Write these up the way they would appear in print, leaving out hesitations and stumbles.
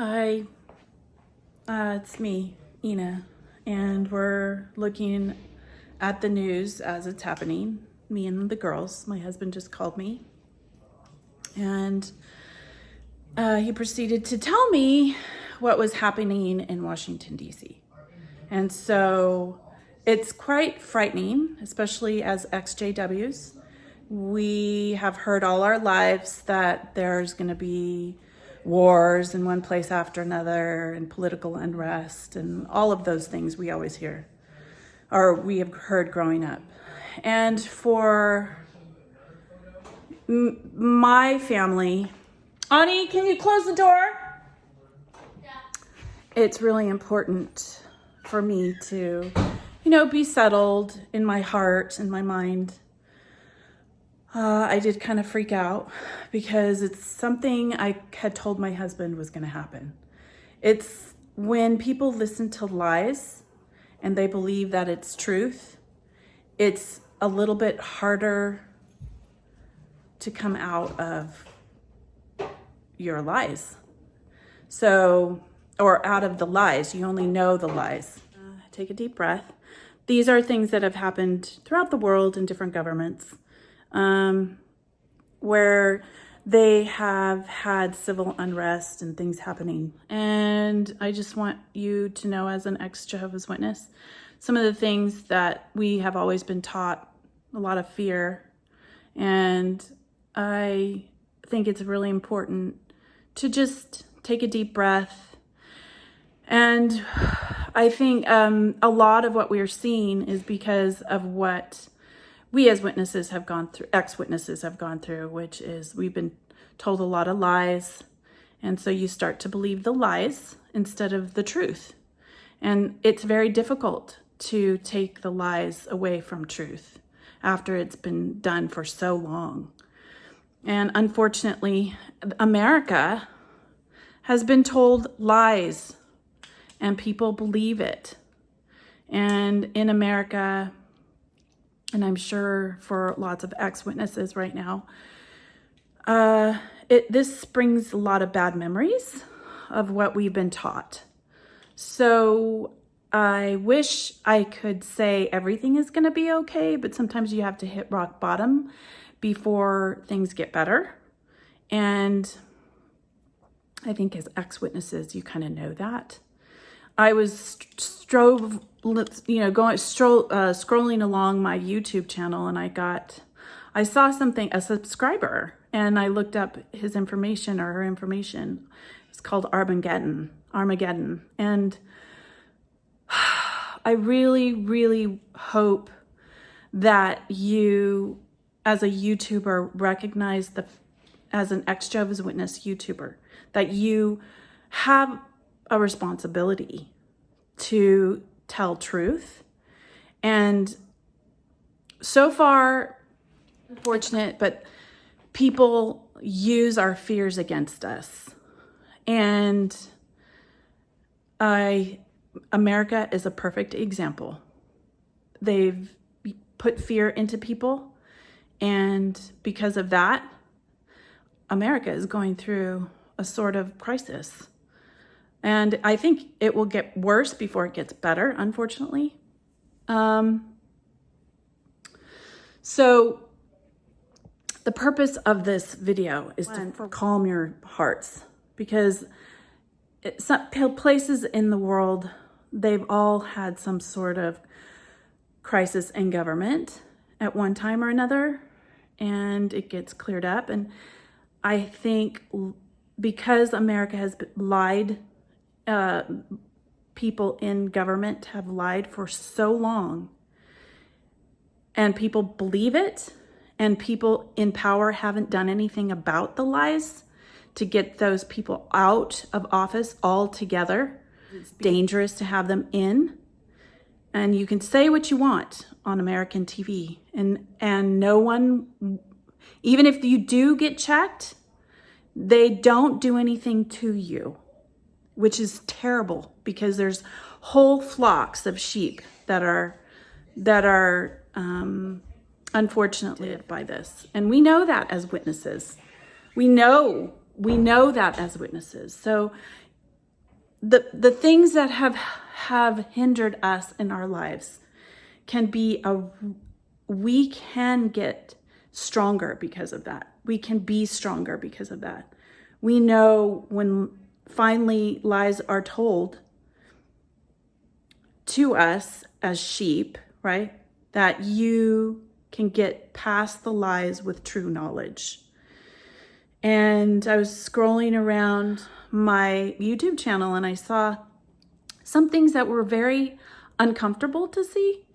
Hi, it's me, Ina, and we're looking at the news as it's happening. Me and the girls. My husband just called me, and he proceeded to tell me what was happening in Washington, D.C. And so it's quite frightening, especially as ex-JWs. We have heard all our lives that there's going to be wars in one place after another and political unrest and all of those things we always hear or we have heard growing up. And for my family, Ani, can you close the door? Yeah. It's really important for me to, be settled in my heart and my mind. I did kind of freak out because it's something I had told my husband was going to happen. It's when people listen to lies and they believe that it's truth, it's a little bit harder to come out of your lies. Or out of the lies, you only know the lies. Take a deep breath. These are things that have happened throughout the world in different governments. Where they have had civil unrest and things happening. And I just want you to know, as an ex-Jehovah's Witness, some of the things that we have always been taught, a lot of fear. And I think it's really important to just take a deep breath. And I think a lot of what we are seeing is because of what we as witnesses have gone through, ex-witnesses have gone through, which is we've been told a lot of lies. And so you start to believe the lies instead of the truth. And it's very difficult to take the lies away from truth after it's been done for so long. And unfortunately, America has been told lies and people believe it. And in America, and I'm sure for lots of ex-witnesses right now, this brings a lot of bad memories of what we've been taught. So I wish I could say everything is going to be okay, but sometimes you have to hit rock bottom before things get better. And I think as ex-witnesses, you kind of know that. I was scrolling along my YouTube channel, and I saw a subscriber, and I looked up his information or her information. It's called Armageddon. And I really, really hope that you, as a YouTuber, recognize as an ex-Jehovah's Witness YouTuber, that you have a responsibility to tell truth. And so far, unfortunate, but people use our fears against us. And America is a perfect example. They've put fear into people, and because of that, America is going through a sort of crisis. And I think it will get worse before it gets better, unfortunately. So the purpose of this video is to calm your hearts, because some places in the world, they've all had some sort of crisis in government at one time or another, and it gets cleared up. And I think because America has lied, people in government have lied for so long, and people believe it, and people in power haven't done anything about the lies to get those people out of office altogether. It's dangerous to have them in. And you can say what you want on American TV, and no one, even if you do get checked, they don't do anything to you, which is terrible, because there's whole flocks of sheep that are unfortunately by this. And we know that as witnesses. We know that as witnesses. So the things that have hindered us in our lives we can get stronger because of that. We can be stronger because of that. We know when finally lies are told to us as sheep, right? That you can get past the lies with true knowledge. And I was scrolling around my YouTube channel and I saw some things that were very uncomfortable to see.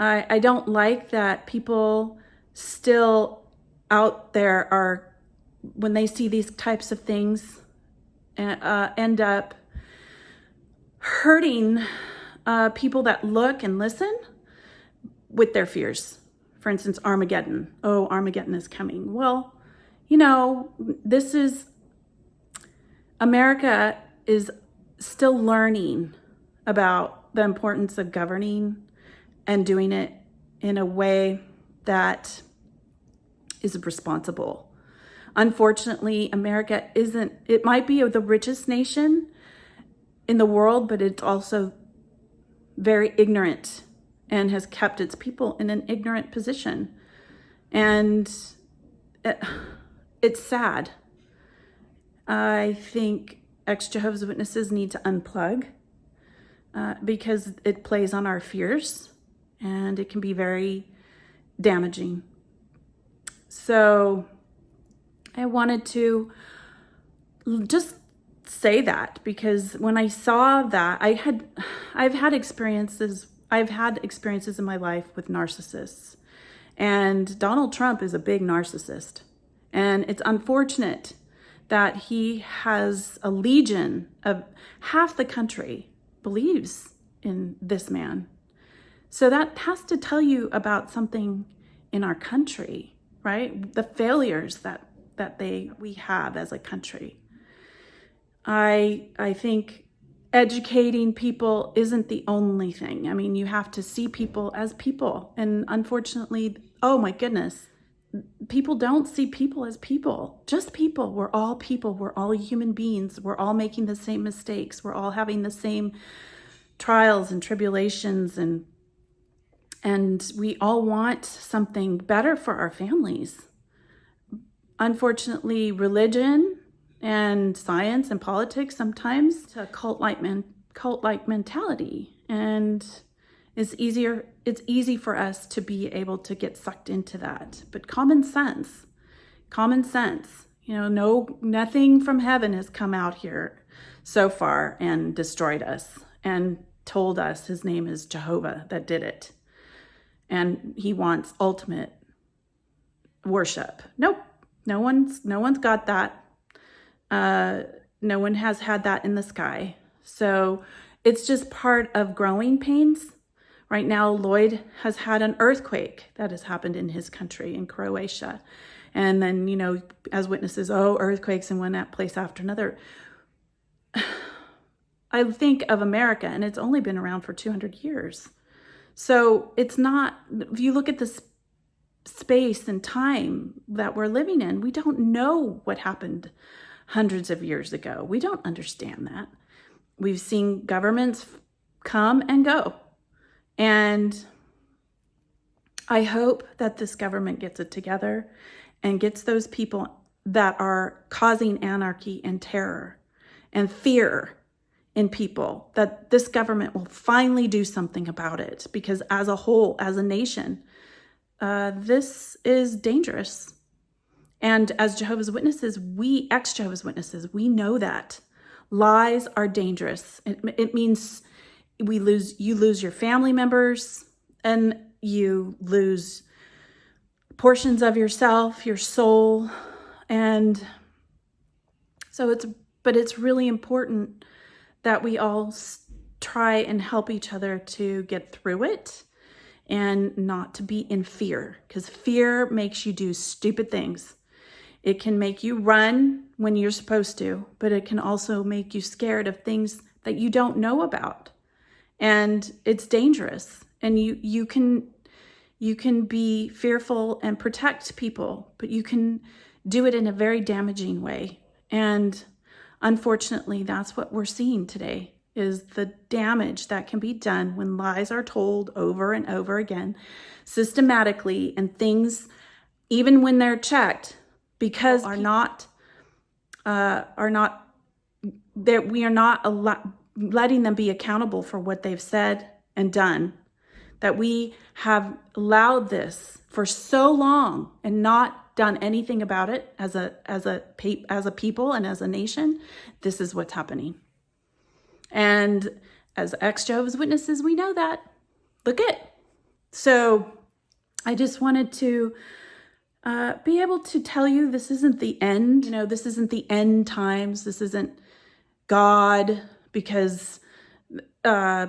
I don't like that people still out there are, when they see these types of things, end up hurting people that look and listen with their fears. For instance, Armageddon. Oh, Armageddon is coming. Well, America is still learning about the importance of governing and doing it in a way that is responsible. Unfortunately, America it might be the richest nation in the world, but it's also very ignorant and has kept its people in an ignorant position. And it's sad. I think ex-Jehovah's Witnesses need to unplug because it plays on our fears and it can be very damaging. So I wanted to just say that, because when I saw that, I've had experiences in my life with narcissists, and Donald Trump is a big narcissist, and it's unfortunate that he has a legion of half the country believes in this man. So that has to tell you about something in our country, right? The failures that we have as a country. I think educating people isn't the only thing. I mean, you have to see people as people. And unfortunately, oh my goodness, people don't see people as people. Just people. We're all people. We're all human beings. We're all making the same mistakes. We're all having the same trials and tribulations, and we all want something better for our families. Unfortunately, religion and science and politics sometimes to cult-like mentality, and it's easy for us to be able to get sucked into that. But common sense, nothing from heaven has come out here so far and destroyed us and told us his name is Jehovah that did it, and he wants ultimate worship. Nope, no one's got that. No one has had that in the sky. So it's just part of growing pains. Right now, Lloyd has had an earthquake that has happened in his country, in Croatia. And then, as witnesses, earthquakes in one place after another. I think of America, and it's only been around for 200 years. So it's not, if you look at the space and time that we're living in, we don't know what happened hundreds of years ago. We don't understand that. We've seen governments come and go. And I hope that this government gets it together and gets those people that are causing anarchy and terror and fear in people, that this government will finally do something about it. Because as a whole, as a nation, this is dangerous. And as Jehovah's Witnesses, ex-Jehovah's Witnesses, we know that lies are dangerous. It means you lose your family members, and you lose portions of yourself, your soul. And so it's really important that we all try and help each other to get through it and not to be in fear, because fear makes you do stupid things. It can make you run when you're supposed to, but it can also make you scared of things that you don't know about. And it's dangerous. And you can be fearful and protect people, but you can do it in a very damaging way. And Unfortunately, that's what we're seeing today, is the damage that can be done when lies are told over and over again, systematically, and things, even when they're checked, because we are not letting them be accountable for what they've said and done, that we have allowed this for so long and not done anything about it as a people and as a nation. This is what's happening. And as ex-Jehovah's Witnesses, we know that. Look it. So I just wanted to be able to tell you this isn't the end. You know, this isn't the end times. This isn't God, because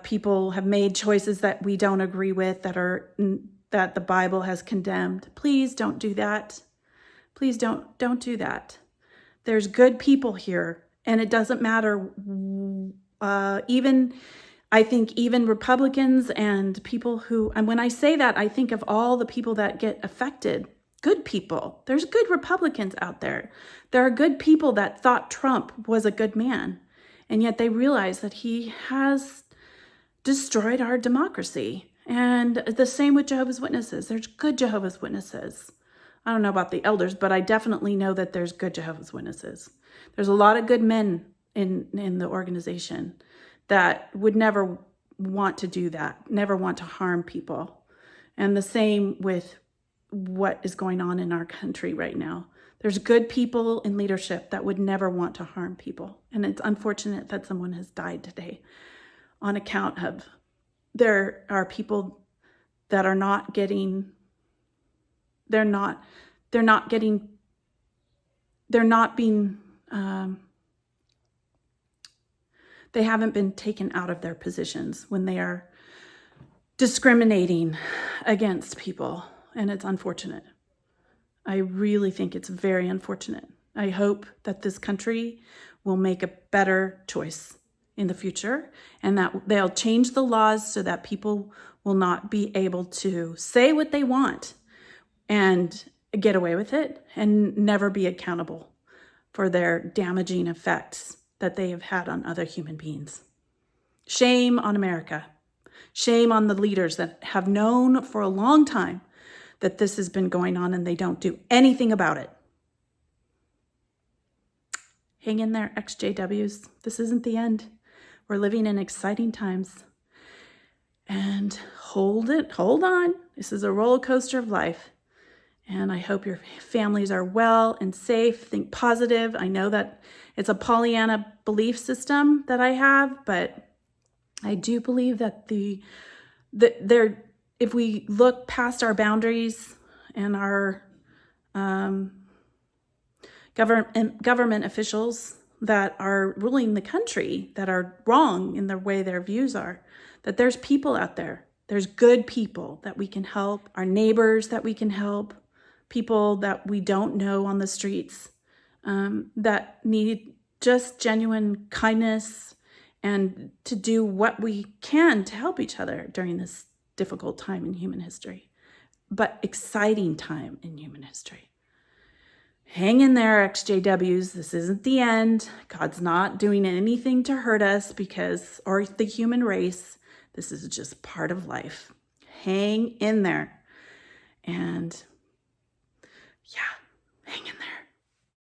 people have made choices that we don't agree with, that the Bible has condemned. Please don't do that. Please don't do that. There's good people here, and it doesn't matter. I think even Republicans and people who, and when I say that, I think of all the people that get affected. Good people. There's good Republicans out there. There are good people that thought Trump was a good man, and yet they realize that he has destroyed our democracy. And the same with Jehovah's Witnesses. There's good Jehovah's Witnesses. I don't know about the elders, but I definitely know that there's good Jehovah's Witnesses. There's a lot of good men in the organization that would never want to do that, never want to harm people. And the same with what is going on in our country right now. There's good people in leadership that would never want to harm people. And it's unfortunate that someone has died today on account of there are people that are not getting, they haven't been taken out of their positions when they are discriminating against people. And it's unfortunate. I really think it's very unfortunate. I hope that this country will make a better choice in the future, and that they'll change the laws so that people will not be able to say what they want and get away with it and never be accountable for their damaging effects that they have had on other human beings. Shame on America. Shame on the leaders that have known for a long time that this has been going on and they don't do anything about it. Hang in there, ex-JWs. This isn't the end. We're living in exciting times. And hold on. This is a roller coaster of life. And I hope your families are well and safe. Think positive. I know that it's a Pollyanna belief system that I have, but I do believe that if we look past our boundaries and our government officials that are ruling the country that are wrong in the way their views are, that there's people out there. There's good people that we can help, our neighbors that we can help, people that we don't know on the streets that need just genuine kindness and to do what we can to help each other during this difficult time in human history, but exciting time in human history. Hang in there, ex-JWs. This isn't the end. God's not doing anything to hurt us or the human race. This is just part of life. Hang in there. And yeah, hang in there.